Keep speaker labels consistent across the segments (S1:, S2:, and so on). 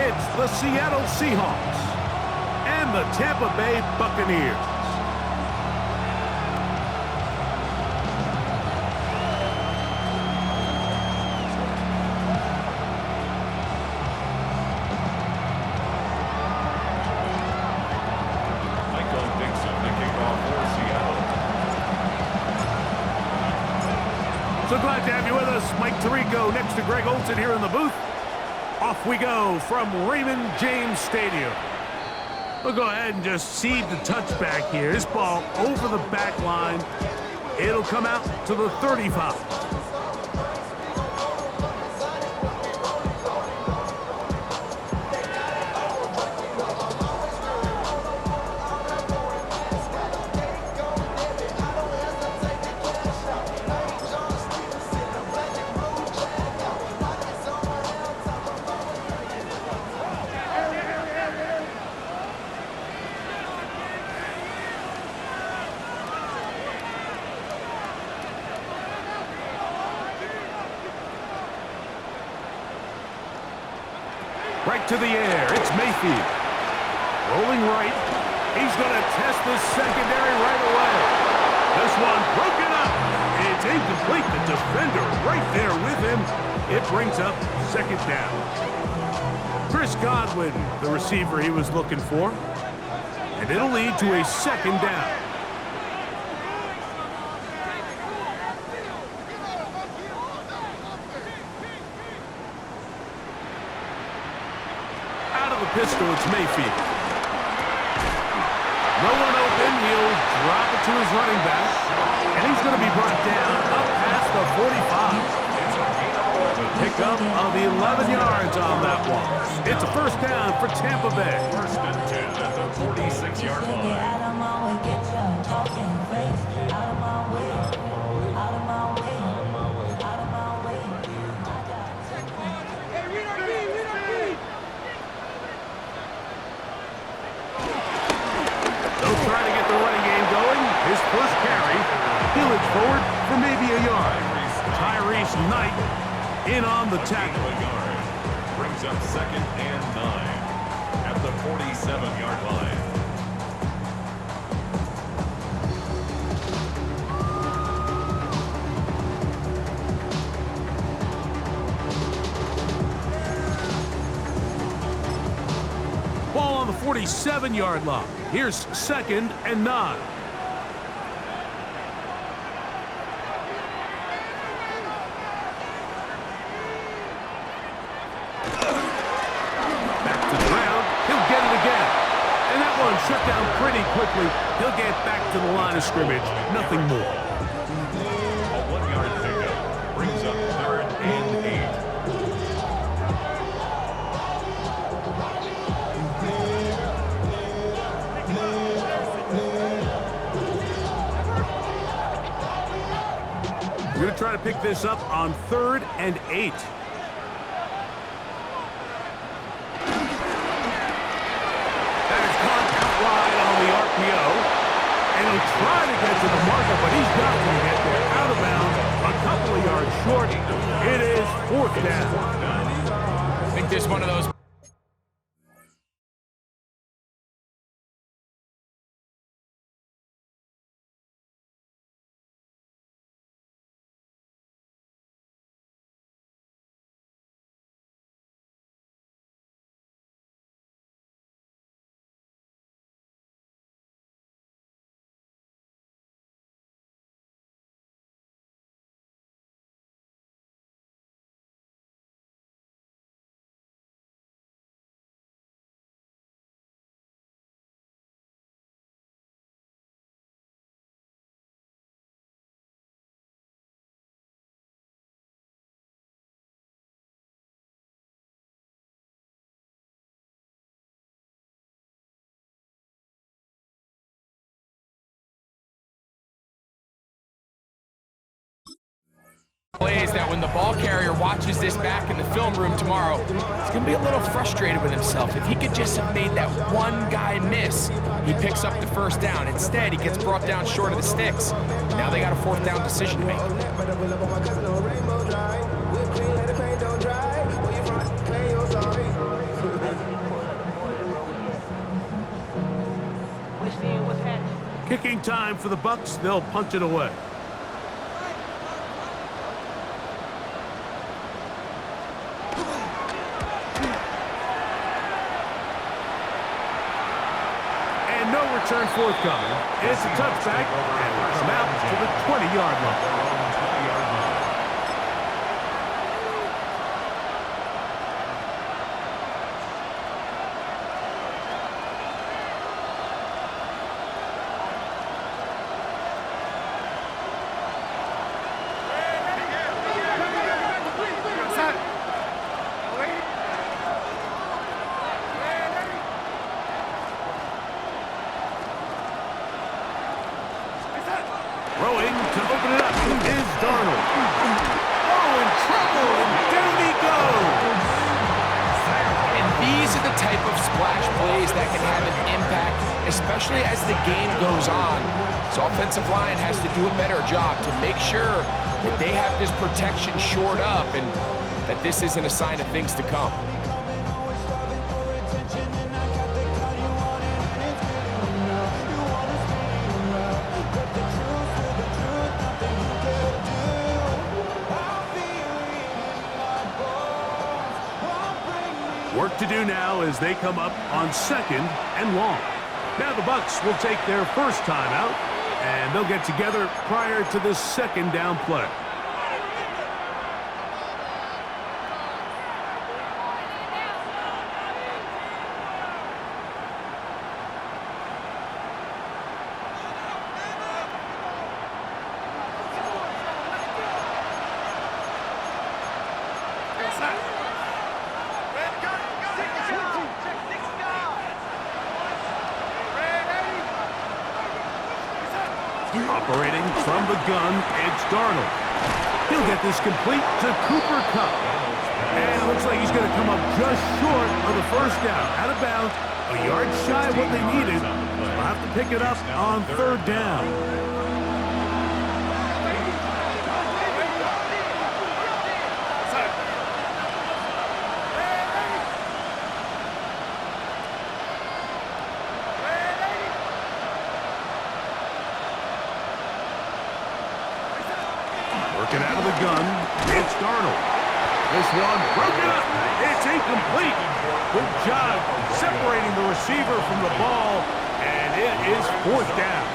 S1: It's the Seattle Seahawks and the Tampa Bay Buccaneers. So glad to have you with us. Mike Tirico next to Greg Olsen here in the booth. Off we go from Raymond James Stadium. We'll go ahead and just seed the touchback here. This ball over the back line. It'll come out to the 35. Right to the air, it's Mayfield. Rolling right, he's going to test the secondary right away. This one broken up. It's incomplete. The defender right there with him. It brings up second down. Chris Godwin, the receiver he was looking for. And it'll lead to a second down. Pistol, it's Mayfield. No one open. He'll drop it to his running back. And he's going to be brought down up past the 45. A pickup of 11 yards on that one. It's a first down for Tampa Bay.
S2: First and 10 at the 46-yard line.
S1: Trying to get the running game going. His first carry, he'll edge forward for maybe a yard. Tyrese Knight in on the tackle.
S2: Brings up second and 9 at the 47-yard line.
S1: Ball on the 47-yard line. Here's second and 9. Back to the ground. He'll get it again. And that one shut down pretty quickly. He'll get back to the line of scrimmage. Nothing more.
S2: A 1-yard pickup brings up third and 8.
S1: We're going to try to pick this up on third and 8. That is caught out wide on the RPO. And he'll try to get to the marker, but he's not going to get there. Out of bounds, a couple of yards short. It is fourth down.
S3: I think there's one of those. Plays that when the ball carrier watches this back in the film room tomorrow, he's going to be a little frustrated with himself. If he could just have made that one guy miss, he picks up the first down. Instead, he gets brought down short of the sticks. Now they got a fourth down decision to make.
S1: Kicking time for the Bucs. They'll punt it away. And no return forthcoming. It's a touchback, and we'll come out to the 20-yard line. Throwing to open it up is Darnold. Oh, in trouble, and down he goes.
S3: And these are the type of splash plays that can have an impact, especially as the game goes on. So offensive line has to do a better job to make sure that they have this protection shored up and that this isn't a sign of things to come.
S1: Work to do now as they come up on second and long. Now the Bucs will take their first timeout, and they'll get together prior to the second down play. Operating from the gun, it's Darnold. He'll get this complete to Cooper Kupp. And it looks like he's going to come up just short of the first down. Out of bounds, a yard shy of what they needed. They'll have to pick it up on third down. Working out of the gun, it's Darnold. This one broken up. It's incomplete. Good job separating the receiver from the ball, and it is fourth down.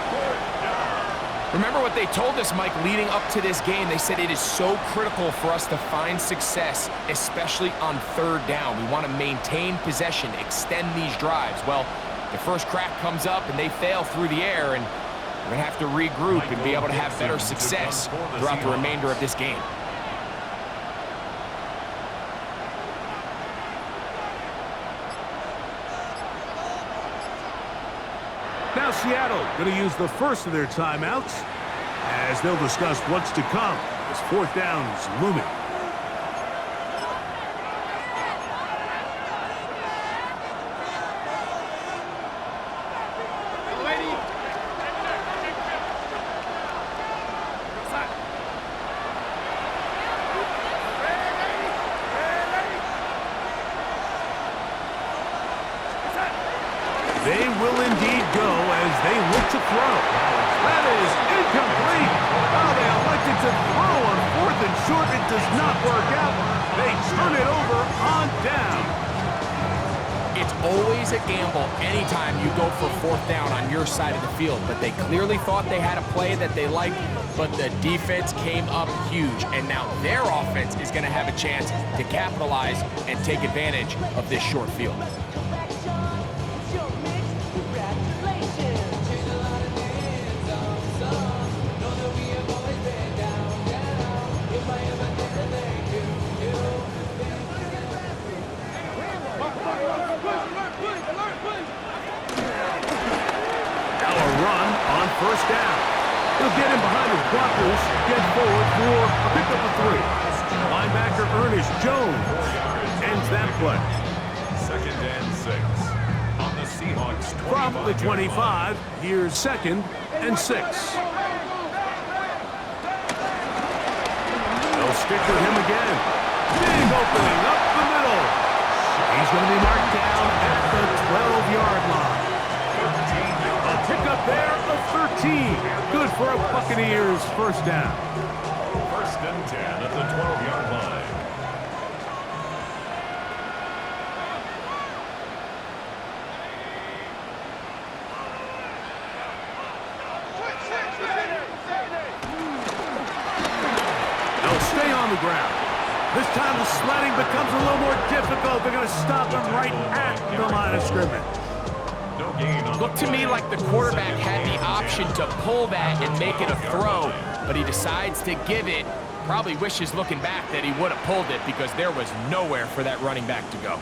S3: Remember what they told us, Mike, leading up to this game. They said it is so critical for us to find success, especially on third down. We want to maintain possession, extend these drives. Well, the first crack comes up, and they fail through the air, and we're going to have to regroup and be able to have better success throughout the remainder of this game.
S1: Now Seattle going to use the first of their timeouts as they'll discuss what's to come as fourth down is looming. They will indeed go as they look to throw. That is incomplete. Oh, they elected to throw on fourth and short. It does not work out. They turn it over on down.
S3: It's always a gamble anytime you go for fourth down on your side of the field, but they clearly thought they had a play that they liked, but the defense came up huge, and now their offense is going to have a chance to capitalize and take advantage of this short field.
S1: First down. He'll get in behind his blockers, get forward for a pickup of 3. Linebacker Ernest Jones ends that play.
S2: Second and 6 on the Seahawks 25.
S1: From the 25, here's second and 6. They'll stick with him again. Big opening up the middle. He's going to be marked down at the 12-yard line. A pickup there of 13. Good for a Buccaneers first down.
S2: First and 10 at the 12-yard line.
S1: They'll stay on the ground. This time the sledding becomes a little more difficult. They're going to stop him right at the line of scrimmage.
S2: No gain on
S3: Looked to me like the quarterback had the option to pull that and make it a throw, but he decides to give it. Probably wishes looking back that he would have pulled it because there was nowhere for that running back to go.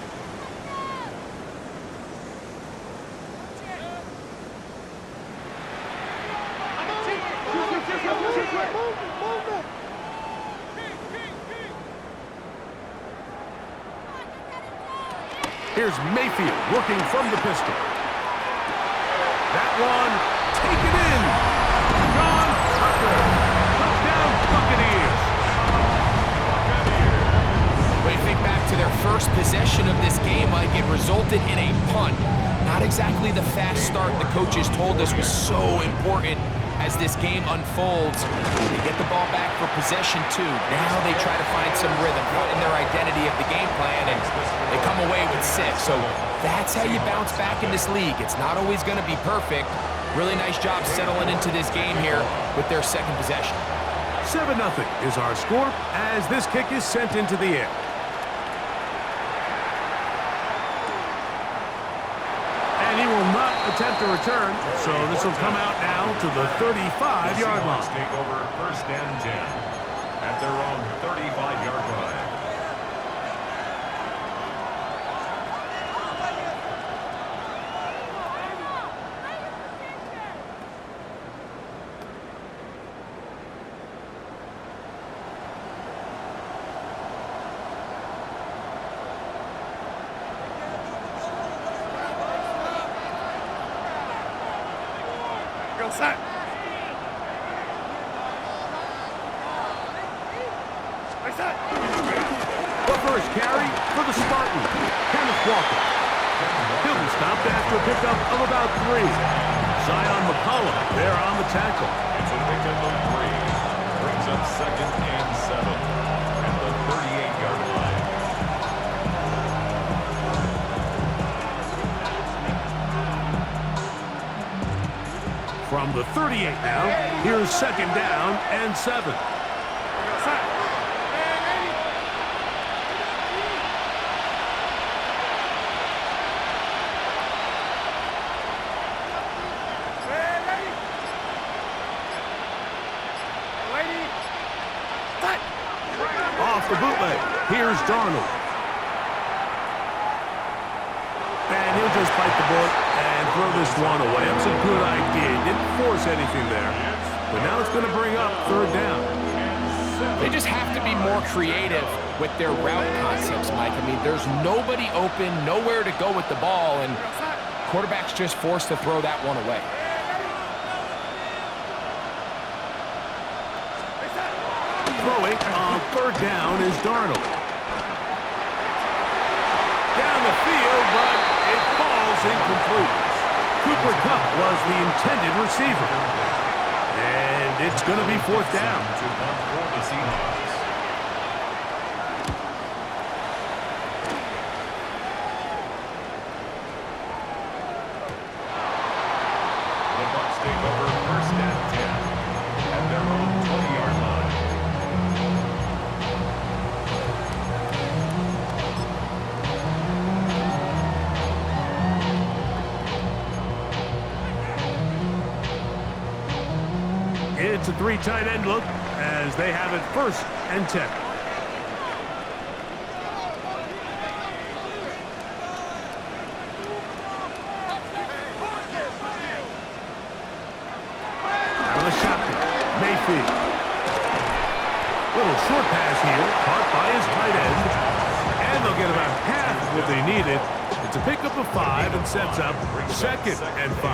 S1: Here's Mayfield working from the pistol. That one, taken in. John Tucker. Touchdown, Buccaneers.
S3: When you think back to their first possession of this game, Mike, it resulted in a punt. Not exactly the fast start the coaches told us was so important as this game unfolds. They get the ball back for possession 2. Now they try to find some rhythm, find their identity of the game plan, and they come away with 6. So that's how you bounce back in this league. It's not always going to be perfect. Really nice job settling into this game here with their second possession.
S1: 7-0 is our score as this kick is sent into the air. And he will not attempt to return, so this will come out now to the 35-yard line.
S2: Take over first and 10 at their own 35-yard line.
S1: Set. The first carry for the Spartan, Kenneth Walker. He'll be stopped after a pickup of about 3. Zion McCollum there on the tackle.
S2: It's a pickup of 3. Brings up second and 7 at the 38-yard line.
S1: From the 38 now, here's second down and 7. Off the bootleg, here's Darnold. And he'll just bite the bullet and throw this one away. That's a good idea. He didn't force anything there. But now it's going to bring up third down.
S3: They just have to be more creative with their route concepts, Mike. I mean, there's nobody open, nowhere to go with the ball, and quarterback's just forced to throw that one away.
S1: Throwing on third down is Darnold. Down the field, but it falls incomplete. Cooper Kupp was the intended receiver. And it's going to be fourth down.
S2: To punt for the Seahawks. The Bucs take over first and 10 at their own 20-yard line.
S1: It's a 3 tight end look as they have it first and 10. Out of the shotgun, Mayfield. Little short pass here, caught by his tight end. And they'll get about half of what they needed. It's a pickup of 5 and sets up second and 5.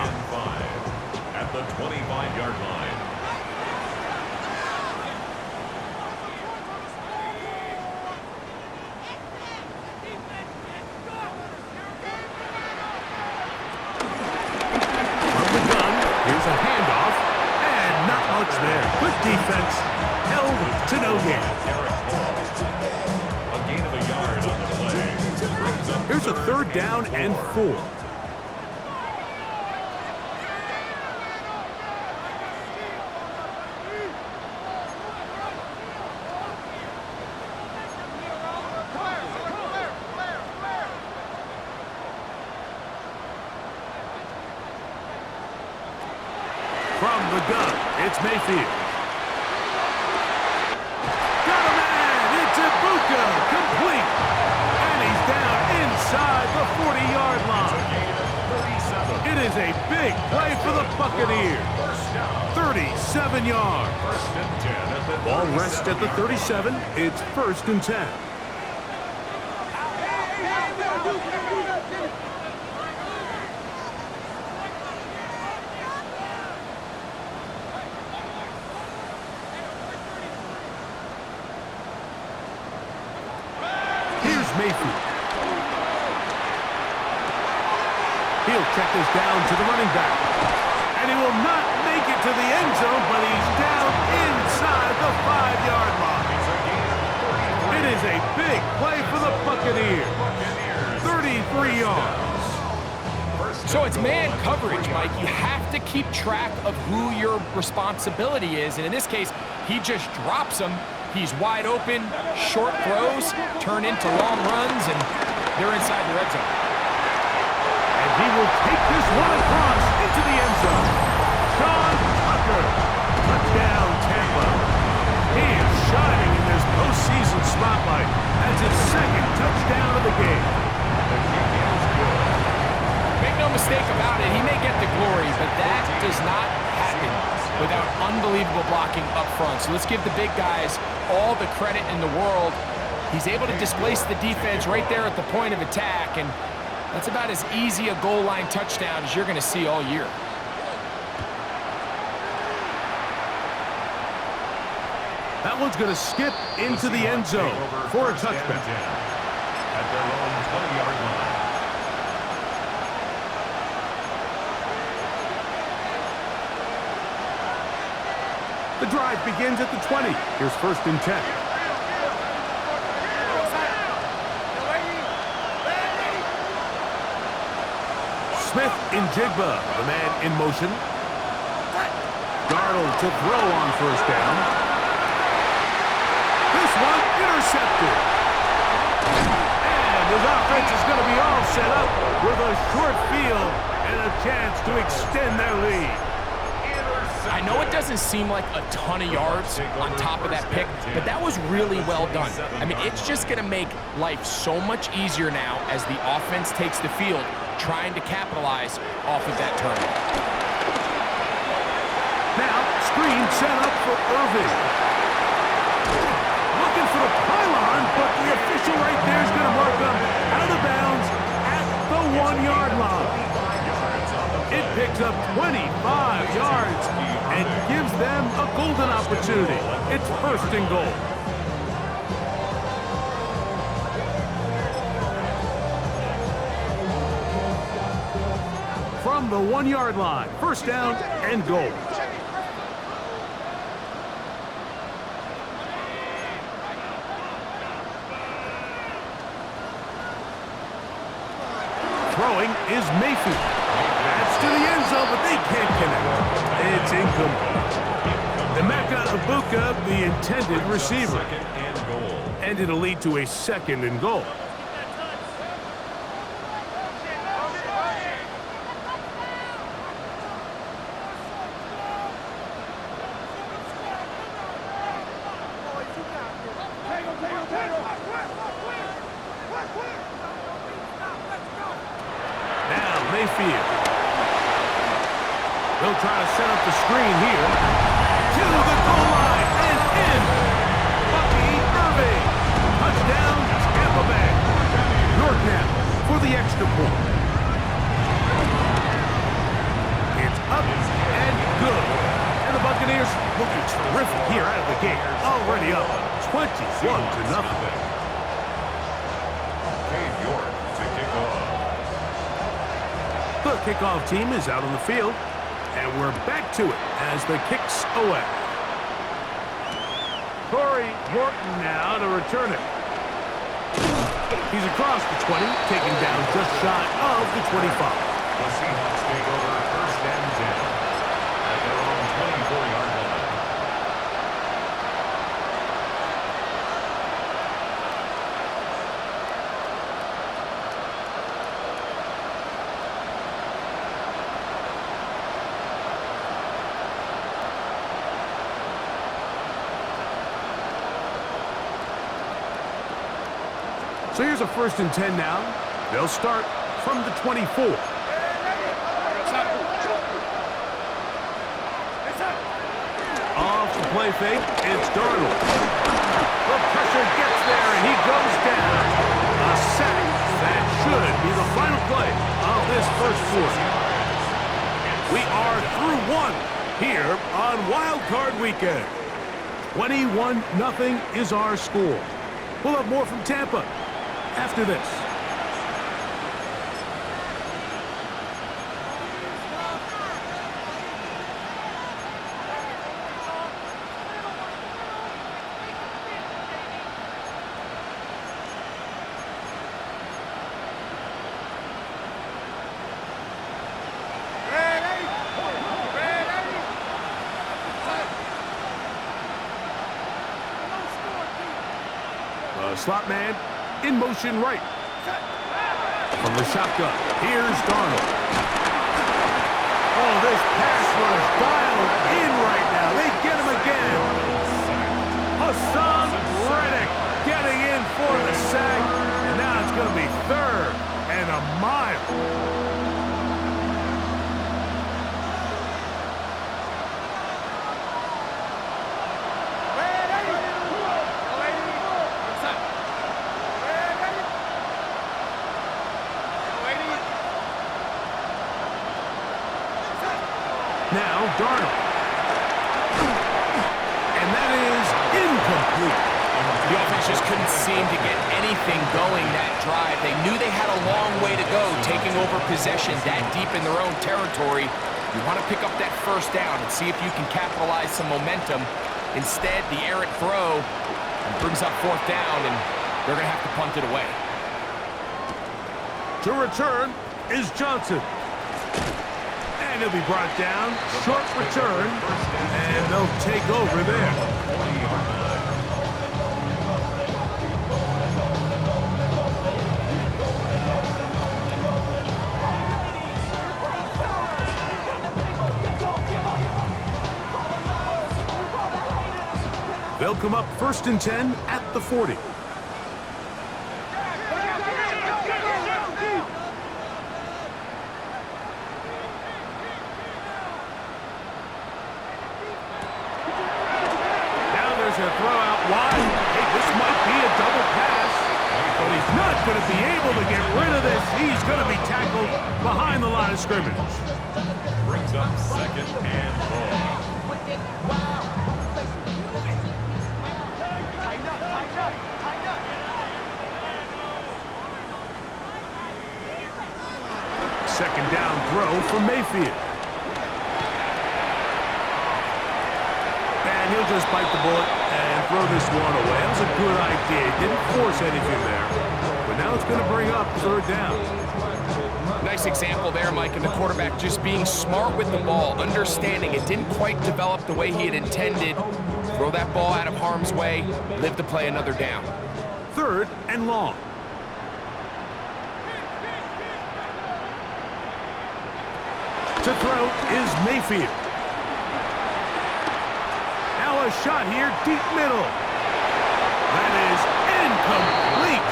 S2: At the 25-yard line.
S1: there. Good defense. Held to no gain.
S2: A gain of a yard on the play.
S1: Here's a 3rd down and 4. From the gun, it's Mayfield. Got a man! It's Ibuka! Complete! And he's down inside the 40-yard line. It is a big play for the Buccaneers. 37 yards. Ball rests at the 37. It's 1st and 10. Mayfield. He'll check this down to the running back. And he will not make it to the end zone, but he's down inside the 5-yard line. It is a big play for the Buccaneers. 33 yards.
S3: So it's man coverage, Mike. You have to keep track of who your responsibility is. And in this case, he just drops him. He's wide open, short throws, turn into long runs, and they're inside the red zone.
S1: And he will take this one across into the end zone. Sean Tucker, touchdown Tampa. He is shining in this postseason spotlight as his 2nd touchdown of the game.
S3: Make no mistake about it, he may get the glory, but that does not happen without unbelievable blocking up front. So let's give the big guys all the credit in the world. He's able to displace the defense right there at the point of attack, and that's about as easy a goal line touchdown as you're going to see all year.
S1: That one's going to skip into the end zone for a touchback.
S2: At their own 20-yard line.
S1: The drive begins at the 20. Here's 1st and 10. Smith in Jigba, the man in motion. Darnold to throw on 1st down. This one intercepted. And his offense is going to be all set up with a short field and a chance to extend their lead.
S3: I know it doesn't seem like a ton of yards on top of that pick, but that was really well done. I mean, it's just going to make life so much easier now as the offense takes the field, trying to capitalize off of that turnover.
S1: Now, screen set up for Irving. Looking for the pylon, but the official right there is going to mark him out of bounds at the 1-yard line. It picks up 25 yards and gives them a golden opportunity. It's 1st and goal. From the 1-yard line, 1st down and goal. Throwing is Mayfield. That's to the end zone, but they can't connect. It's incomplete. Emeka Ibuka, the intended receiver. And it'll lead to a 2nd and goal. Now Mayfield. They'll try to set up the screen here. To the goal line and in. Bucky Irving. Touchdown, Tampa Bay. York now for the extra point. It's up and good. And the Buccaneers looking terrific here out of the gate. Already up 21-0. The kickoff team is out on the field, and we're back to it as the kick's away. Corey Horton now to return it. He's across the 20, taken down just shy of the 25.
S2: The Seahawks take over first and 10 at their own 24-yard line.
S1: So here's a 1st and 10 now. They'll start from the 24. Off the play fake, it's Darnold. The pressure gets there, and he goes down. A sack. That should be the final play of this first quarter. We are through one here on Wild Card Weekend. 21-0 is our score. We'll have more from Tampa after this. Slot man in motion right. From the shotgun, here's Darnold. Oh, this pass rush dialed in right now. They get him again. Hassan Reddick getting in for the sack. And now it's going to be 3rd and a mile. Now Darnold. And that is incomplete.
S3: The offense just couldn't seem to get anything going that drive. They knew they had a long way to go, taking over possession that deep in their own territory. You want to pick up that first down and see if you can capitalize some momentum. Instead, the errant throw brings up 4th down, and they're going to have to punt it away.
S1: To return is Johnson. And he'll be brought down. Short return. And they'll take over there. They'll come up 1st and 10 at the 40. A throw out wide. Hey, this might be a double pass, but he's not going to be able to get rid of this. He's going to be tackled behind the line of scrimmage.
S2: Brings up 2nd and long.
S1: Second down throw for Mayfield. And he'll just bite the bullet and throw this one away. That was a good idea. Didn't force anything there. But now it's going to bring up 3rd down.
S3: Nice example there, Mike, and the quarterback just being smart with the ball, understanding it didn't quite develop the way he had intended. Throw that ball out of harm's way, live to play another down.
S1: 3rd and long. To throw is Mayfield. Now a shot here, deep middle. That is incomplete.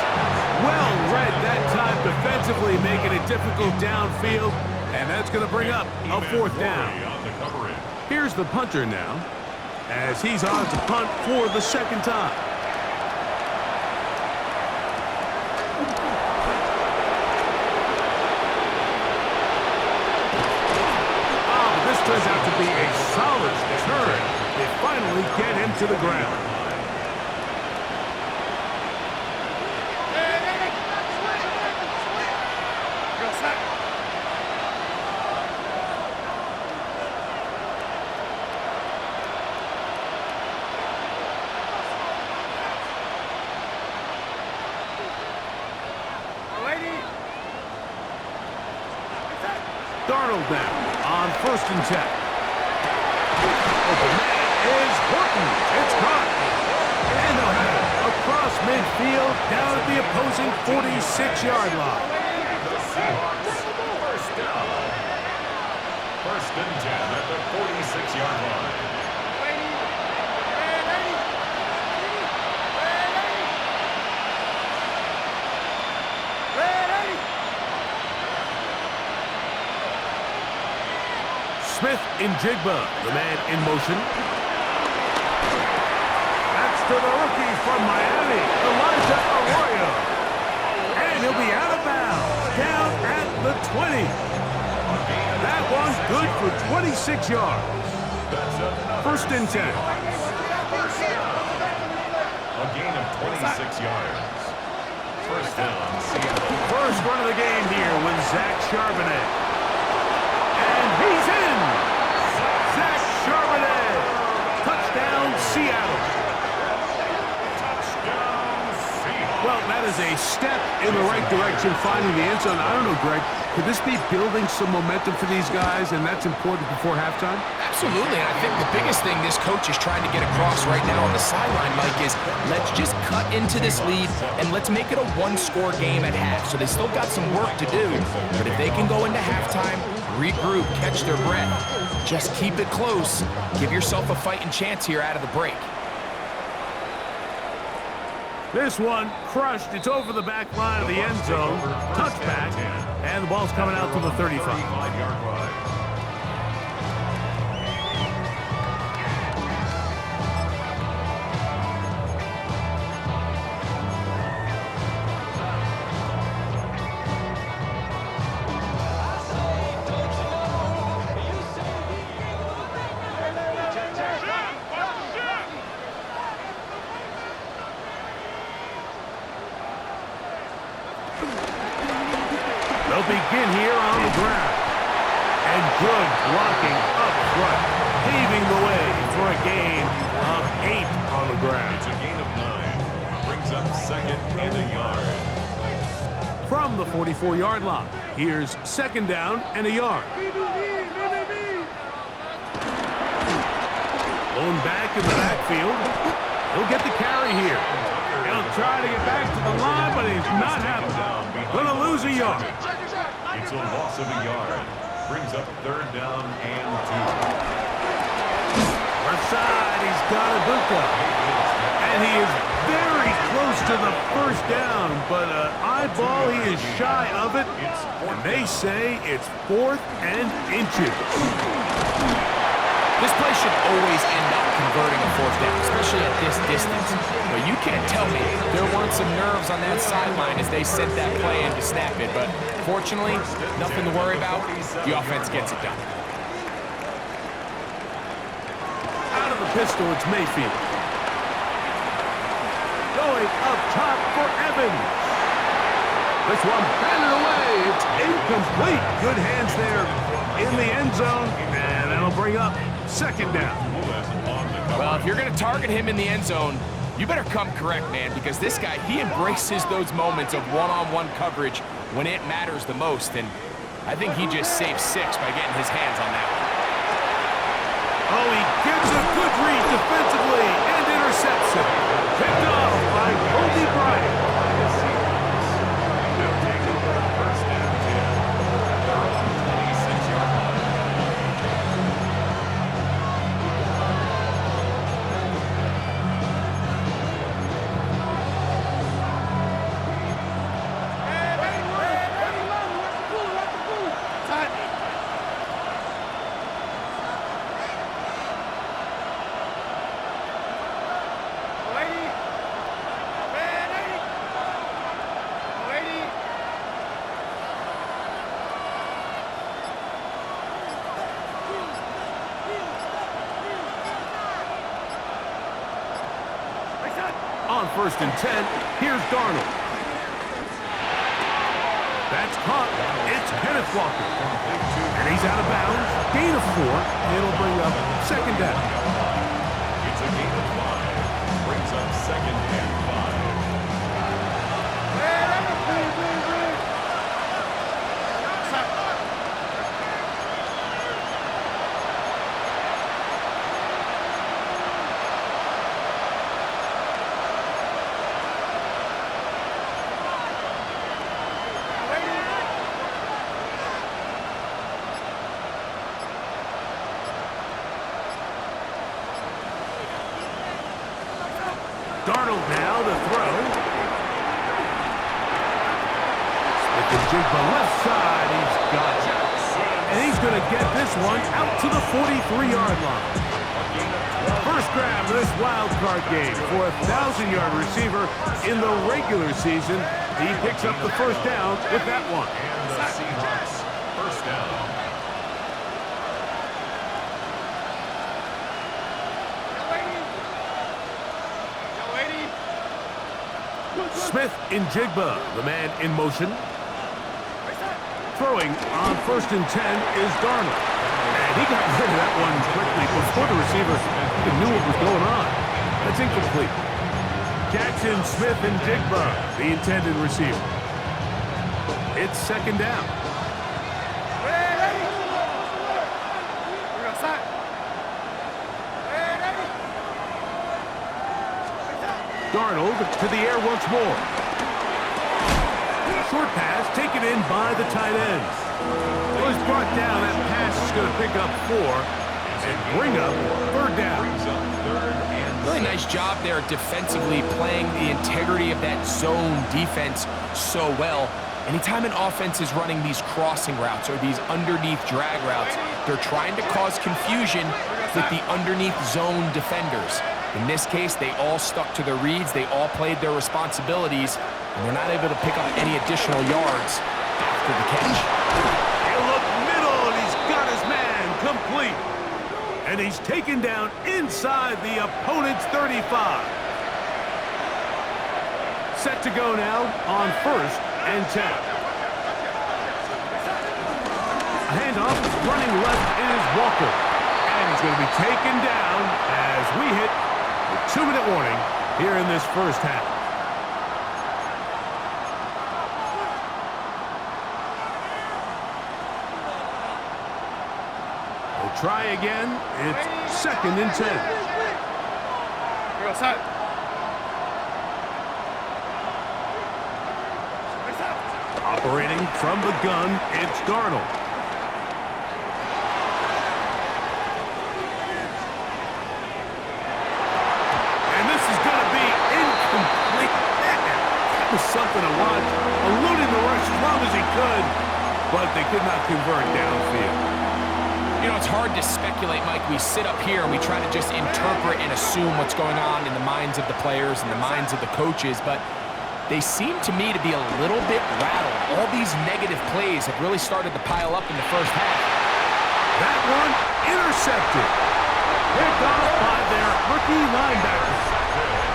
S1: Well read that time defensively, making it difficult downfield. And that's going to bring up a 4th down. Here's the punter now, as he's on to punt for the 2nd time. Turns out to be a solid turn. They finally get him to the ground. Darnold now on 1st and 10. Open man is Horton. It's caught. And they'll have it across midfield down at the opposing 46-yard line.
S2: The Seahawks, first down. 1st and 10 at the 46-yard line.
S1: Smith in Jigba, the man in motion. That's to the rookie from Miami, Elijah Arroyo. And he'll be out of bounds, down at the 20. That one's good for 26 yards. 1st and 10.
S2: A gain of 26 yards. First down, Seattle.
S1: First run of the game here with Zach Charbonnet. And he's in! Zach Charbonnet! Touchdown, Seattle. Well, that is a step in the right direction, finding the end zone. I don't know, Greg. Could this be building some momentum for these guys, and that's important before halftime?
S3: Absolutely, and I think the biggest thing this coach is trying to get across right now on the sideline, Mike, is let's just cut into this lead and let's make it a one-score game at half. So they still got some work to do, but if they can go into halftime, regroup, catch their breath, just keep it close, give yourself a fighting chance here out of the break.
S1: This one crushed. It's over the back line of the end zone. Touchback, and the ball's coming out to the 35.
S2: 35-yard line.
S1: They'll begin here on the ground. And good blocking up front, paving the way for a gain of 8 on the ground.
S2: It's a gain of 9. Brings up 2nd and a yard.
S1: From the 44-yard line, here's 2nd down and a yard. Going back in the backfield. He'll get the carry here. He'll try to get back to the line, but he's not happening. Gonna lose a yard.
S2: It's a loss of a yard. Brings up 3rd down and 2.
S1: Left side, he's got Ibuka. And he is very close to the 1st down, but eyeball, he is shy of it. And they say it's 4th and inches.
S3: This play should always end up converting a 4th down, especially at this distance. But you can't tell me there weren't some nerves on that sideline as they sent that play in to snap it. But fortunately, nothing to worry about. The offense gets it done.
S1: Out of the pistol, it's Mayfield. Going up top for Evans. This one batted away. It's incomplete. Good hands there in the end zone. And that'll bring up 2nd down.
S3: Well, if you're going to target him in the end zone, you better come correct, man, because this guy, he embraces those moments of one-on-one coverage when it matters the most, and I think he just saved 6 by getting his hands on that one.
S1: Oh, he gets a good read defensively and intercepts it. Picked off by Kobe Bryant. On 1st and 10, here's Darnold. That's caught. It's Kenneth Walker. And he's out of bounds. Gain of 4. It'll bring up 2nd down.
S2: It's a gain of 5. Brings up 2nd and 5.
S1: Darnold now to throw. Smith and Jigba left side. He's got it. And he's going to get this one out to the 43-yard line. First grab of this wild card game for a 1,000-yard receiver in the regular season. He picks up the first down with that one.
S2: And the Seahawks first down.
S1: Smith in Jigba, the man in motion. Throwing on 1st and 10 is Darnold. And he got rid of that one quickly before the receiver even knew what was going on. That's incomplete. Jackson, Smith, and Jigba, the intended receiver. It's 2nd down. Darnold to the air once more. Short pass taken in by the tight end. It was brought down. That pass is going to pick up 4 and bring up 3rd down.
S3: Really nice job there defensively, playing the integrity of that zone defense so well. Anytime an offense is running these crossing routes or these underneath drag routes, they're trying to cause confusion with the underneath zone defenders. In this case, they all stuck to their reads, they all played their responsibilities, and they're not able to pick up any additional yards after the catch.
S1: He'll look middle, and he's got his man complete. And he's taken down inside the opponent's 35. Set to go now on 1st and 10. A handoff, running left is Walker. And he's going to be taken down as we hit the 2-minute warning here in this first half. We'll try again. It's 2nd and 10. Operating from the gun, it's Darnold. And this is going to be incomplete. That was something to watch. Eluding the rush as long as he could, but they could not convert downfield.
S3: You know, it's hard to speculate, Mike. We sit up here and we try to just interpret and assume what's going on in the minds of the players and the minds of the coaches, but they seem to me to be a little bit rattled. All these negative plays have really started to pile up in the first half.
S1: That one intercepted. Picked off by their rookie linebackers.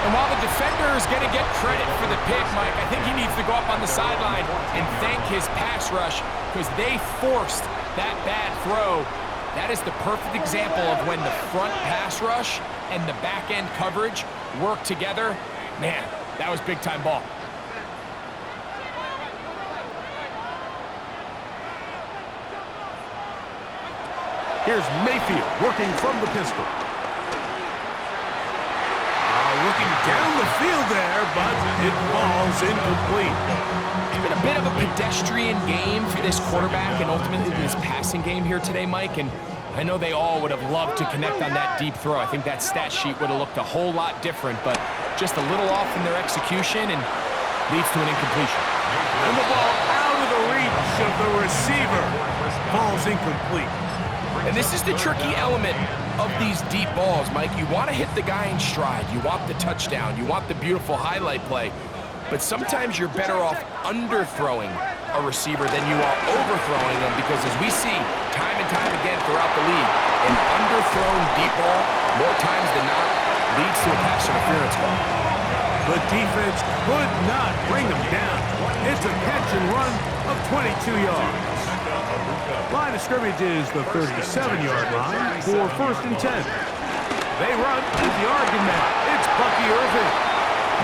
S3: And while the defender is going to get credit for the pick, Mike, I think he needs to go up on the sideline and thank his pass rush because they forced that bad throw. That is the perfect example of when the front pass rush and the back end coverage work together. Man, that was big-time ball.
S1: Here's Mayfield working from the pistol. Looking down the field there, but it falls incomplete.
S3: It's been a bit of a pedestrian game for this quarterback and ultimately this passing game here today, Mike. And I know they all would have loved to connect on that deep throw. I think that stat sheet would have looked a whole lot different, but just a little off in their execution and leads to an incompletion.
S1: And the ball out of the reach of the receiver. Falls incomplete.
S3: And this is the tricky element of these deep balls, Mike. You want to hit the guy in stride. You want the touchdown. You want the beautiful highlight play. But sometimes you're better off underthrowing a receiver than you are overthrowing them because as we see time and time again throughout the league, an underthrown deep ball, more times than not, leads to a pass interference call.
S1: The defense could not bring them down. It's a catch and run of 22 yards. Line of scrimmage is the 37-yard line for 1st and 10. They run at the argument. It's Bucky Irving.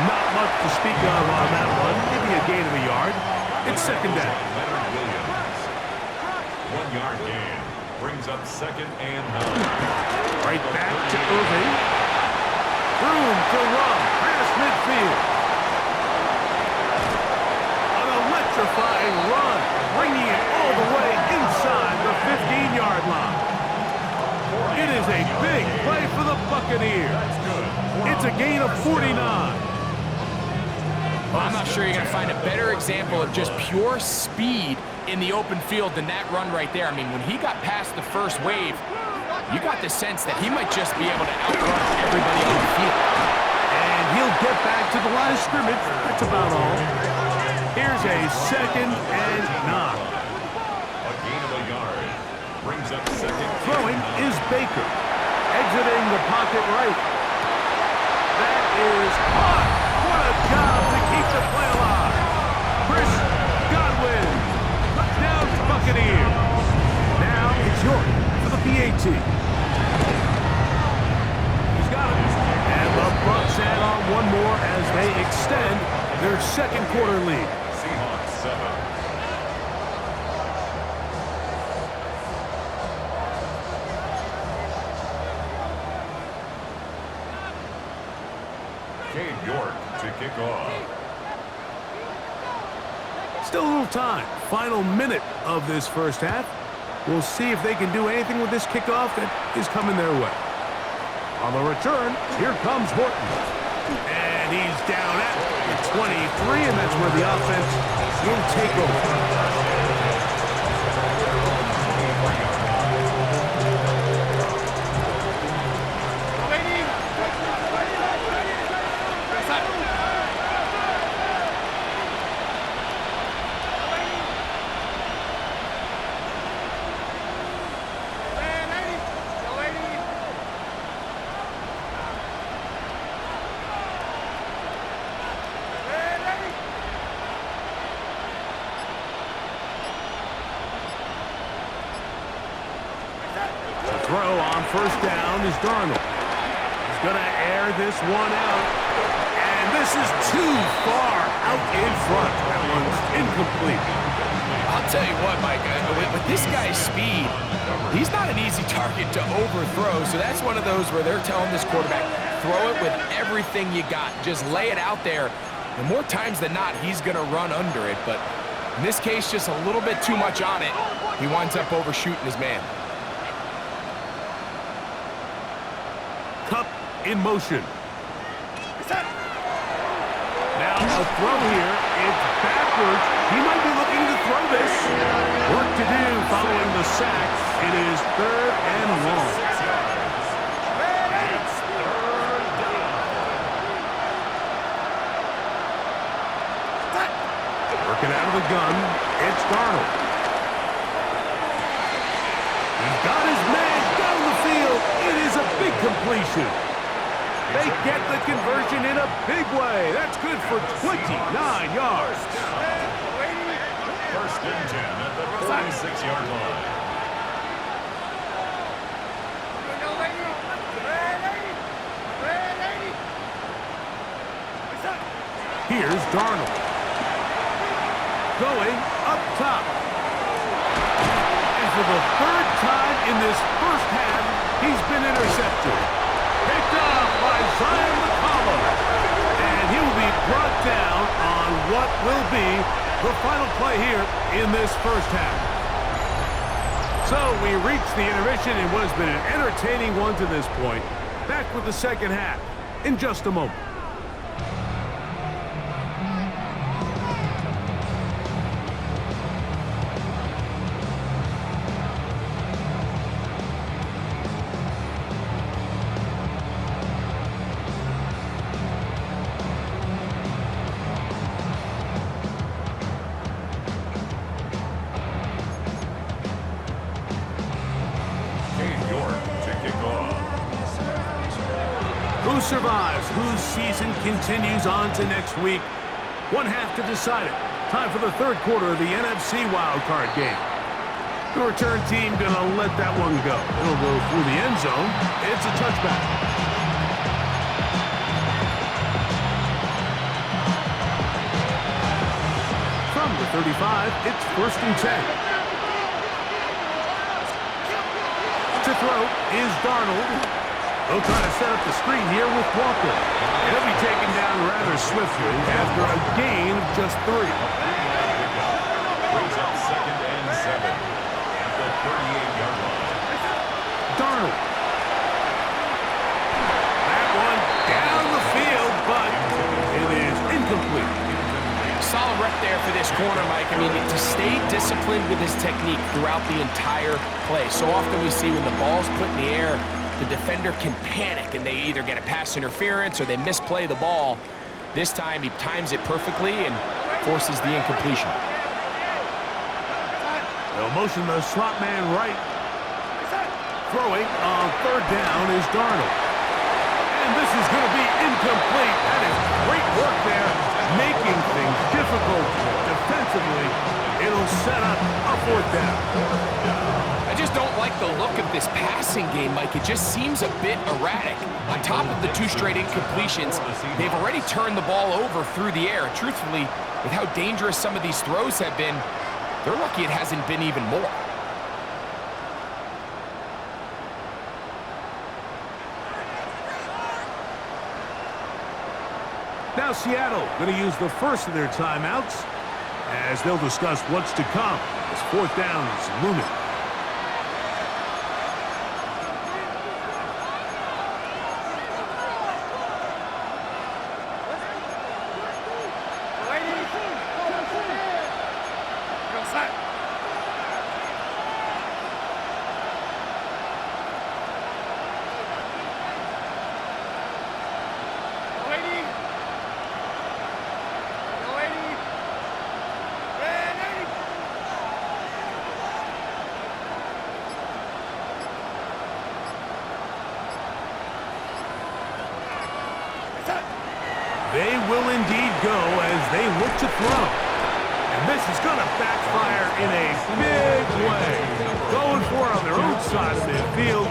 S1: Not much to speak of on that one. Maybe a gain of a yard. It's 2nd down.
S2: 1-yard gain brings up 2nd and 9.
S1: Right back to Irving. Room to run past midfield. An electrifying run, bringing it all the way inside the 15-yard line. It is a big play for the Buccaneers. It's a gain of 49.
S3: not sure you're going to find a better example of just pure speed in the open field than that run right there. I mean, when he got past the first wave, you got the sense that he might just be able to outrun everybody on the field.
S1: And he'll get back to the line of scrimmage. That's about all. Here's a 2nd and 9.
S2: A gain of a yard. Brings up 2nd.
S1: Throwing is Baker. Exiting the pocket right. That is caught. What a job to keep the play alive. Chris Godwin. Touchdown Buccaneers. Now it's York for the PAT. He's got it. And the Bucs add on one more as they extend their 2nd quarter lead.
S2: Seahawks 7. Cade York to kick off.
S1: Still a little time. Final minute of this first half. We'll see if they can do anything with this kickoff that is coming their way. On the return, here comes Horton. And he's down at the 23, and that's where the offense will take over. Throw on first down is Darnold. He's going to air this one out. And this is too far out in front. That one's incomplete.
S3: I'll tell you what, Mike, with this guy's speed, he's not an easy target to overthrow. So that's one of those where they're telling this quarterback, throw it with everything you got. Just lay it out there. And more times than not, he's going to run under it. But in this case, just a little bit too much on it. He winds up overshooting his man.
S1: Cup in motion. Now a throw here. It's backwards. He might be looking to throw this. Work to do following the sack. It is 3rd and long.
S2: It's 3rd down.
S1: Working out of the gun. It's Darnold. He's got his man down the field. It is a big completion. They get the conversion in a big way. That's good for 29 yards.
S2: 1st and 10 at the 46-yard line.
S1: Here's Darnold. Going up top. And for the 3rd time in this first half, he's been intercepted. Picked off by Zion McCollum. And he will be brought down on what will be the final play here in this first half. So we reach the intermission in what has been an entertaining one to this point. Back with the second half in just a moment. Who survives? Whose season continues on to next week? One half to decide it. Time for the 3rd quarter of the NFC wildcard game. The return team gonna let that one go. It'll go through the end zone. It's a touchback. From the 35, it's 1st and 10. To throw is Darnold. They'll try to set up the screen here with Walker. And he'll be taken down rather swiftly after a gain of just 3.
S2: Brings up 2nd and 7 at the 38-yard line.
S1: Darnold. That one down the field, but it is incomplete.
S3: mean, to stay disciplined with his technique throughout the entire play. So often we see when the ball's put in the air, the defender can panic and they either get a pass interference or they misplay the ball. This time he times it perfectly and forces the incompletion.
S1: They'll motion the slot man right. Throwing on third down is Darnold. And this is going to be incomplete. That is great work there, making things difficult defensively. It'll set up a fourth down.
S3: I just don't like the look of this passing game, Mike. It just seems a bit erratic. On top of the 2 straight incompletions, they've already turned the ball over through the air. Truthfully, with how dangerous some of these throws have been, they're lucky it hasn't been even more.
S1: Now Seattle going to use the first of their timeouts as they'll discuss what's to come as fourth down is looming. They will indeed go as they look to throw. And this is going to backfire in a big way. Going for it on their own side of midfield,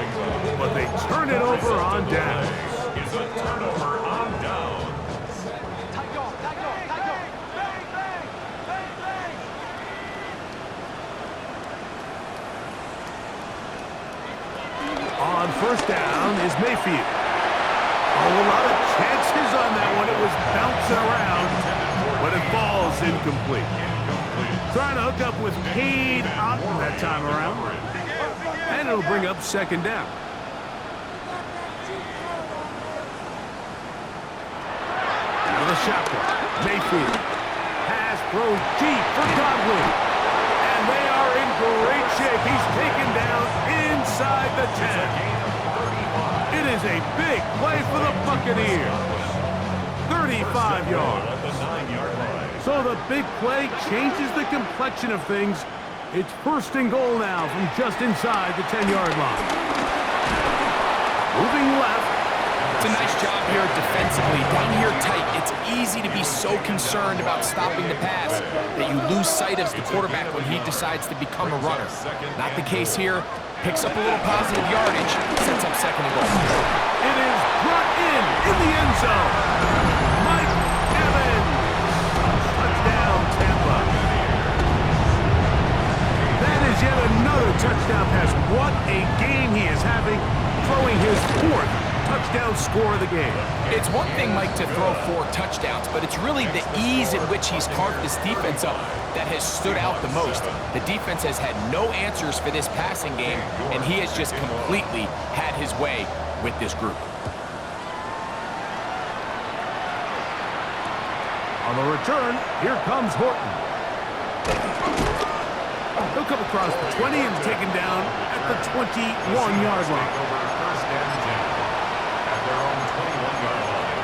S1: but they turn it over on downs.
S2: It's a turnover on downs.
S1: On first down is Mayfield. Oh, a lot of chances on that one. It was bouncing around, but it falls incomplete. Trying to hook up with Cade Otton that time around. And it'll bring up second down. With a shotgun, Mayfield. Pass throws deep for Godwin. And they are in great shape. He's taken down inside the 10. It is a big play for the Buccaneers. 35 yards. So the big play changes the complexion of things. It's first and goal now from just inside the 10-yard line. Moving left.
S3: It's a nice job here defensively. Down here tight, it's easy to be so concerned about stopping the pass that you lose sight of the quarterback when he decides to become a runner. Not the case here. Picks up a little positive yardage, sets up second and goal.
S1: It is brought in the end zone. Mike Evans. Touchdown, Tampa. That is yet another touchdown pass. What a game he is having, throwing his 4th touchdown score of the game.
S3: It's one thing, Mike, to throw 4 touchdowns, but it's really the ease in which he's carved this defense up that has stood out the most. The defense has had no answers for this passing game, and he has just completely had his way with this group.
S1: On the return, here comes Horton. He'll come across the 20 and taken down at the 21-yard line.
S2: First and 10 at their own 21-yard line.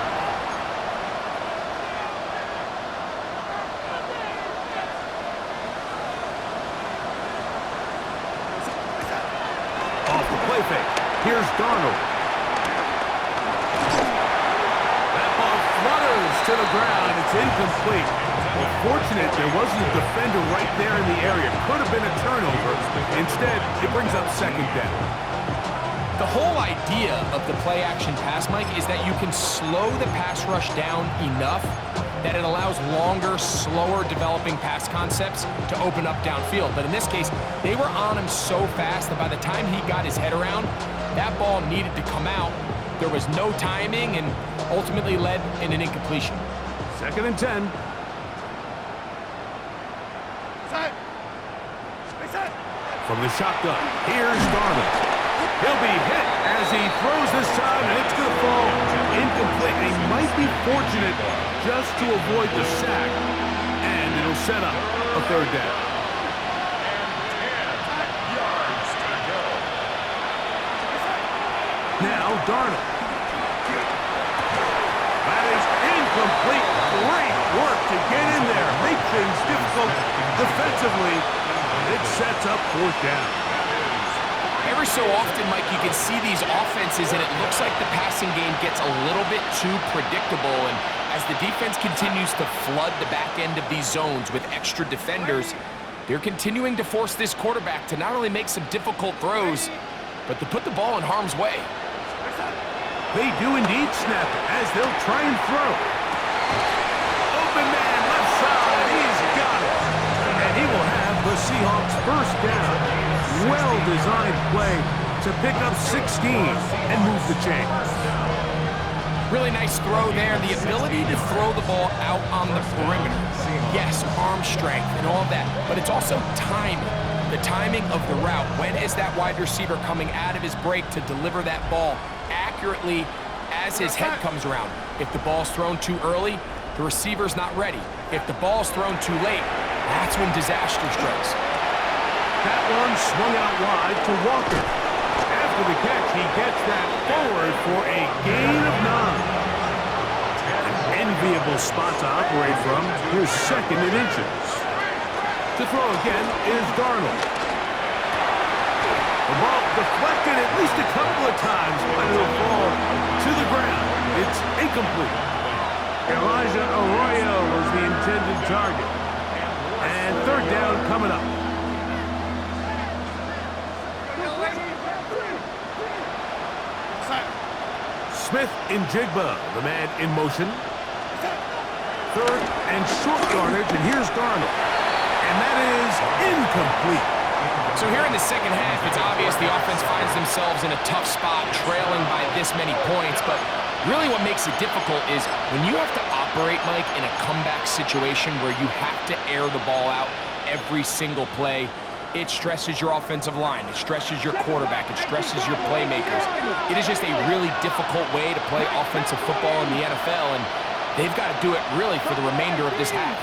S1: Off the play fake. Here's Darnold. That ball flutters to the ground. It's incomplete. Well, fortunate there wasn't a defender right there in the area. Could have been a turnover. Instead, it brings up second down.
S3: The whole idea of the play-action pass, Mike, is that you can slow the pass rush down enough that it allows longer, slower developing pass concepts to open up downfield. But in this case, they were on him so fast that by the time he got his head around, that ball needed to come out. There was no timing and ultimately led in an incompletion.
S1: Second and 10. From the shotgun, here's Darnold. He'll be hit as he throws this time, and it's going to fall incomplete. He might be fortunate just to avoid the sack, and it'll will set up a third down. Now Darnold. That is incomplete. Great work to get in there. Make things difficult defensively. It sets up fourth down.
S3: Every so often, Mike, you can see these offenses, and it looks like the passing game gets a little bit too predictable. And as the defense continues to flood the back end of these zones with extra defenders, they're continuing to force this quarterback to not only make some difficult throws, but to put the ball in harm's way.
S1: They do indeed snap it as they'll try and throw. Open man, left side, he's got it. And he will have the Seahawks first down. Well-designed play to pick up 16 and move the chains.
S3: Really nice throw there. The ability to throw the ball out on the perimeter. Yes, arm strength and all that, but it's also timing. The timing of the route. When is that wide receiver coming out of his break to deliver that ball accurately as his head comes around? If the ball's thrown too early, the receiver's not ready. If the ball's thrown too late, that's when disaster strikes.
S1: That one swung out wide to Walker. After the catch, he gets that forward for a gain of 9. An enviable spot to operate from. Here's second and inches. To throw again is Darnold. The ball deflected at least a couple of times, but it'll fall to the ground. It's incomplete. Elijah Arroyo was the intended target. And third down coming up. Smith in Jigba, the man in motion. Third and short yardage, and here's Darnold. And that is incomplete.
S3: So here in the second half, it's obvious the offense finds themselves in a tough spot, trailing by this many points. But really what makes it difficult is when you have to operate, Mike, in a comeback situation where you have to air the ball out every single play. It stresses your offensive line. It stresses your quarterback. It stresses your playmakers. It is just a really difficult way to play offensive football in the NFL, and they've got to do it really for the remainder of this half.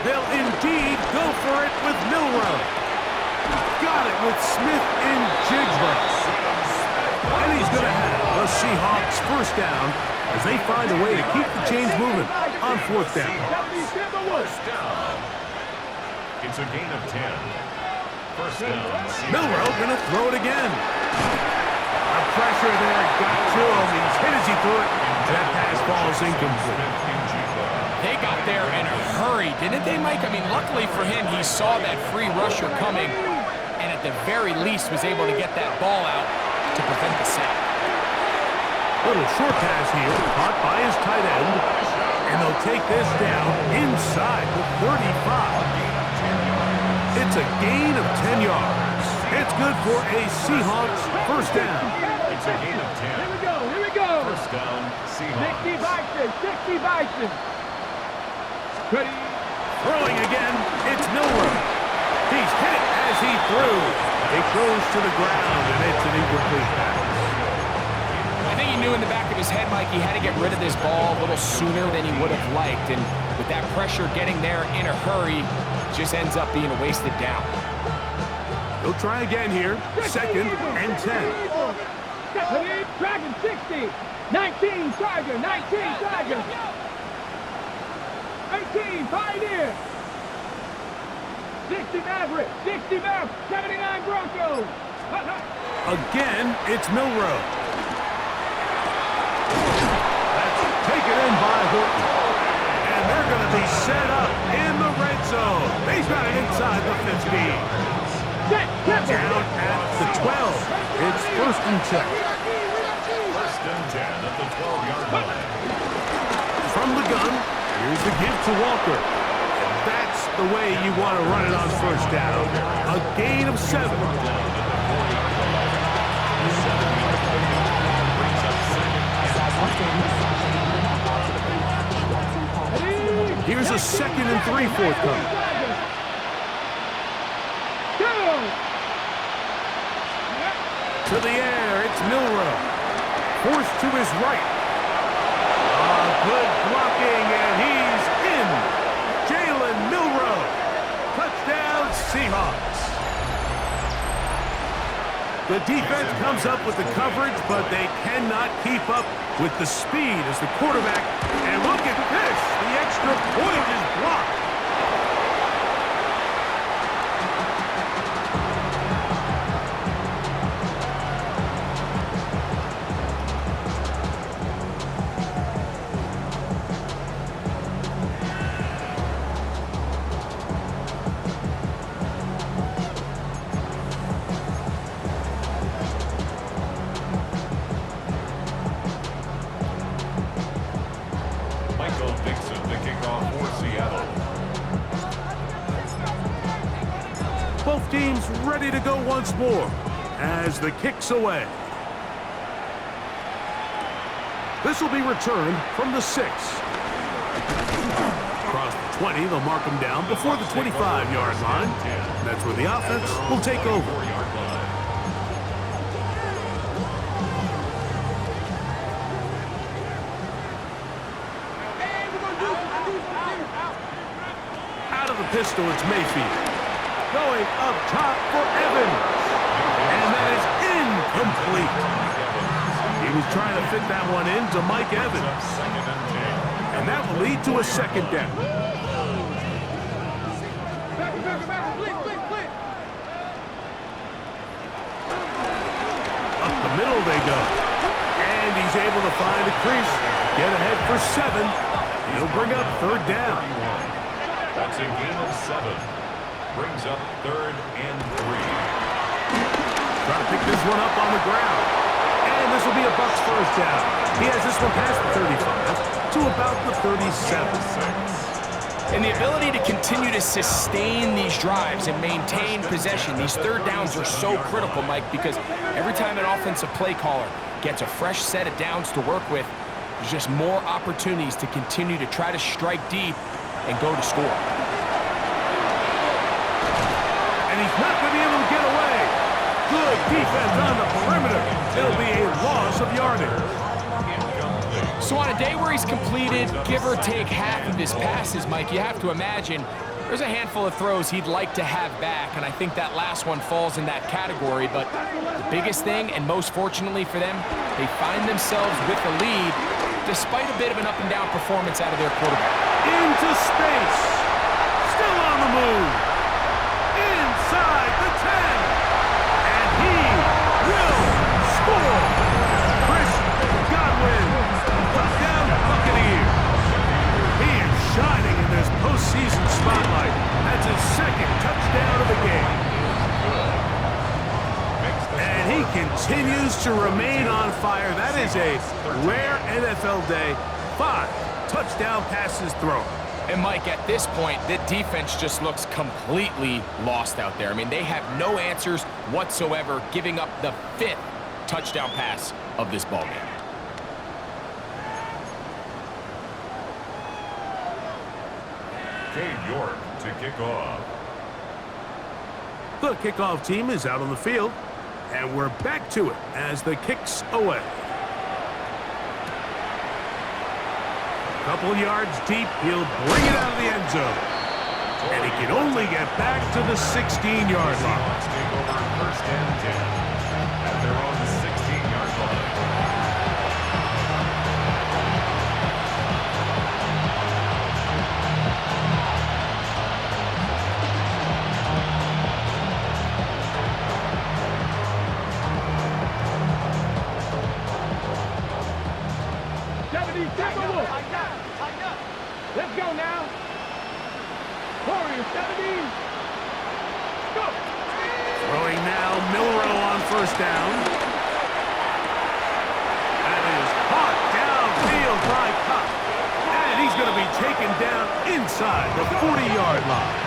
S1: They'll indeed go for it with Milroe. Got it with Smith in Jigba. And he's going to have the Seahawks first down as they find a way to keep the chains moving on fourth down.
S2: First down. It's a gain of 10. First down.
S1: Milroe going to throw it again. A pressure there got to him. He's hit as he threw it. That pass falls incomplete.
S3: They got there in a hurry, didn't they, Mike? I mean, luckily for him, he saw that free rusher coming and at the very least was able to get that ball out to prevent the sack.
S1: Little short pass here, caught by his tight end, and they'll take this down inside the 35. It's a gain of 10 yards. It's good for a Seahawks first down.
S2: It's a gain of 10.
S4: Here we go.
S2: First down, Seahawks.
S4: 60 Bison. Ready.
S1: Throwing again, it's Milroe. He's hit it as he threw. It goes to the ground, and it's an incomplete pass.
S3: I think he knew in the back of his head, Mike, he had to get rid of this ball a little sooner than he would have liked. And with that pressure getting there in a hurry, it just ends up being a wasted down.
S1: They'll try again here. Second and 10.
S4: Dragon 60. 19 Tiger. 19 Tiger. 18 Pioneer. 60 Maverick. 60 Maverick. 79 Broncos.
S1: Again, it's Milroe. That's taken in by Horton. And they're going to be set up in the red zone. He's got it inside the 15. Down at the 12. It's first and 10.
S2: First and 10 at the 12-yard line.
S1: From the gun, here's the give to Walker. And that's the way you want to run it on first down. A gain of 7. Here's a 2nd and 3 forthcoming. To the air, it's It's Milroe. Forced to his right. Good blocking, and he's in. Jalen Milroe. Touchdown, Seahawks. The defense comes up with the coverage, but they cannot keep up with the speed as the quarterback. And look at this. The extra point is blocked. Both teams ready to go once more as the kick's away. This will be returned from the 6. Across the 20, they'll mark him down before the 25-yard line. That's where the offense will take over. Out of the pistol, it's Mayfield. Going up top for Evans. And that is incomplete. He was trying to fit that one into Mike Evans. And that will lead to a second down. Up the middle they go. And he's able to find a crease. Get ahead for 7. He'll bring up 3rd down.
S2: That's a gain of 7. Brings up 3rd and 3.
S1: Trying to pick this one up on the ground. And this will be a Bucs 1st down. He has this one past the 35 to about the 37.
S3: And the ability to continue to sustain these drives and maintain possession, these 3rd downs are so critical, Mike, because every time an offensive play caller gets a fresh set of downs to work with, there's just more opportunities to continue to try to strike deep and go to score.
S1: And he's not going to be able to get away. Good defense on the perimeter. It'll be a loss of yardage.
S3: So on a day where he's completed, give or take half of his passes, Mike, you have to imagine there's a handful of throws he'd like to have back, and I think that last one falls in that category. But the biggest thing, and most fortunately for them, they find themselves with the lead despite a bit of an up-and-down performance out of their quarterback.
S1: Into space. Still on the move. Inside the 10. And he will score. Chris Godwin. Touchdown Buccaneers. He is shining in this postseason spotlight. That's his 2nd touchdown of the game. And he continues to remain on fire. That is a rare NFL day. 5 touchdown passes thrown.
S3: And Mike, at this point, the defense just looks completely lost out there. I mean, they have no answers whatsoever, giving up the 5th touchdown pass of this ballgame.
S2: Cade York to kick off.
S1: The kickoff team is out on the field, and we're back to it as the kick's away. Couple yards deep, he'll bring it out of the end zone. And he can only get back to the 16-yard line.
S2: Take over 1st and 10 at their own 16-yard line.
S4: Let's go now. Warriors 17. Go.
S1: Throwing now, Milroe on 1st down. That is caught downfield by Cup. And he's going to be taken down inside the 40-yard line.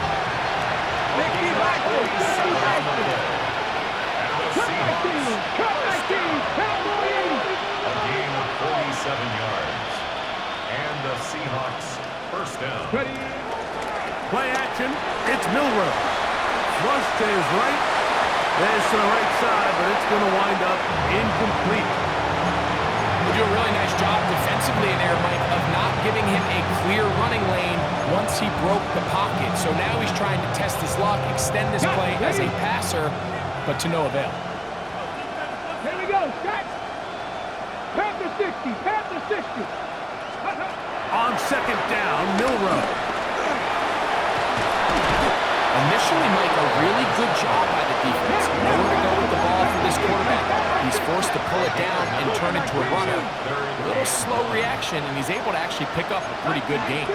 S4: Cut 19. Cowboys.
S2: A gain of 47 yards. And the Seahawks 1st down.
S1: Play action. It's Milroe. Flush to his right. This to the right side, but it's going to wind up incomplete.
S3: They do a really nice job defensively in there, Mike, of not giving him a clear running lane once he broke the pocket. So now he's trying to test his luck, extend this play as a passer, but to no avail.
S4: Here we go, set. Panther 60, Panther 60.
S1: On second down, Milroe.
S3: Initially, Mike, a really good job by the defense. Nowhere to go with the ball for this quarterback. He's forced to pull it down and turn into a runner. A little slow reaction, and he's able to actually pick up a pretty good game.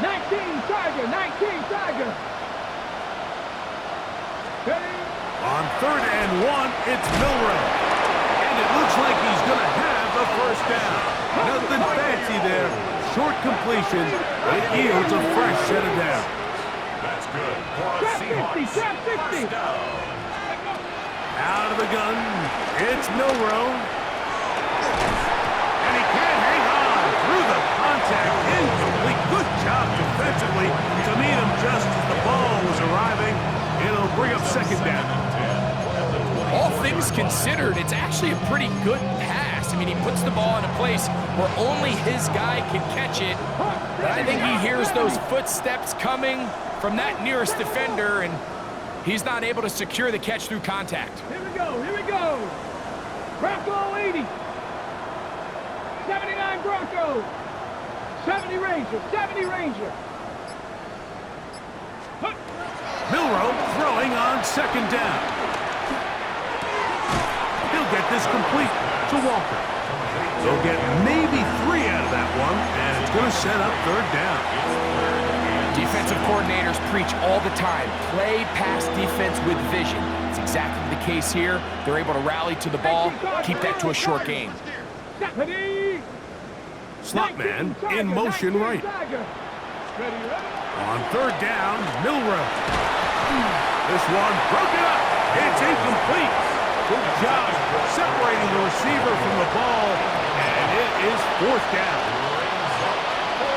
S4: 19 Tiger, 19 Tiger.
S1: On third and 1, it's Milroe. And it looks like he's going to have the first down. Nothing fancy there. Short completion, but it yields a fresh set of downs.
S2: That's good.
S4: Trap 60, trap 60.
S1: Out of the gun, it's Milroe. And he can't hang on through the contact. Incomplete. Good job defensively to meet him just as the ball was arriving. It'll bring up second down.
S3: All things considered, it's actually a pretty good pass. I mean, he puts the ball in a place where only his guy can catch it. But I think he hears those footsteps coming from that nearest defender, and he's not able to secure the catch through contact.
S4: Here we go, here we go. Bronco 80. 79 Bronco. 70 Ranger, 70 Ranger.
S1: Milroe throwing on second down. He'll get this complete to Walker. They'll get maybe 3 out of that one, and it's going to set up third down.
S3: Defensive coordinators preach all the time, play pass defense with vision. It's exactly the case here. They're able to rally to the ball, keep that to a short game.
S1: Slot man in motion right. On third down, Milroe. This one broken up. It's incomplete. Good job separating the receiver from the ball, and it is fourth down.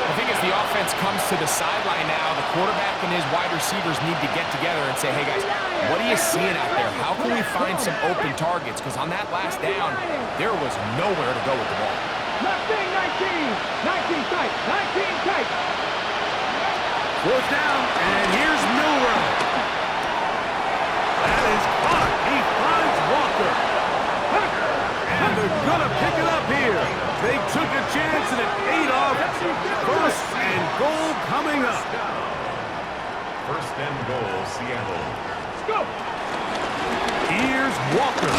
S3: I think as the offense comes to the sideline now, the quarterback and his wide receivers need to get together and say, hey guys, what are you seeing out there? How can we find some open targets? Because on that last down, there was nowhere to go with the ball.
S4: Left wing 19. 19 tight. 19 tight.
S1: Fourth down, and here's Milroe. That is caught. He finds Walker. And they're going to pick it up here. They took a chance, and it paid off. First and goal coming up.
S2: First and goal, Seattle.
S4: Let's go.
S1: Here's Walker.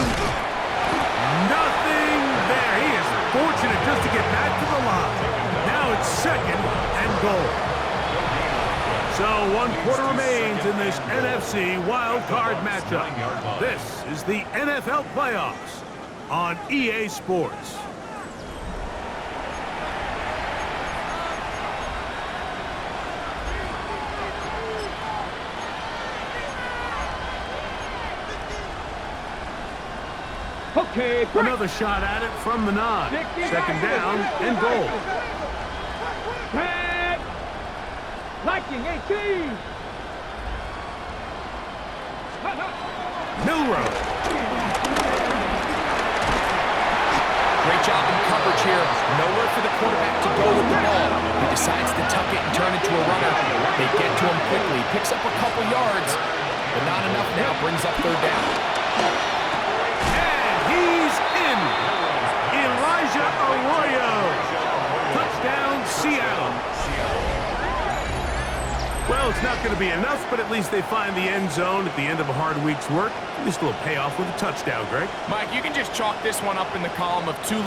S1: Nothing there. He is fortunate just to get back to the line. Now it's second and goal. So 1 quarter remains in this NFC wild card matchup. This is the NFL playoffs on EA Sports.
S4: Okay, break.
S1: Another shot at it from the 9. Second down and goal.
S4: Back. Liking 18.
S1: Milroe.
S3: Great job in coverage here. Nowhere for the quarterback to go with the ball. He decides to tuck it and turn it to a runner. They get to him quickly. Picks up a couple yards, but not enough now. Brings up third down.
S1: And he's in. Elijah Arroyo. Touchdown, Seattle. Well, it's not going to be enough, but at least they find the end zone at the end of a hard week's work. At least a little payoff with a touchdown, Greg.
S3: Mike, you can just chalk this one up in the column of 2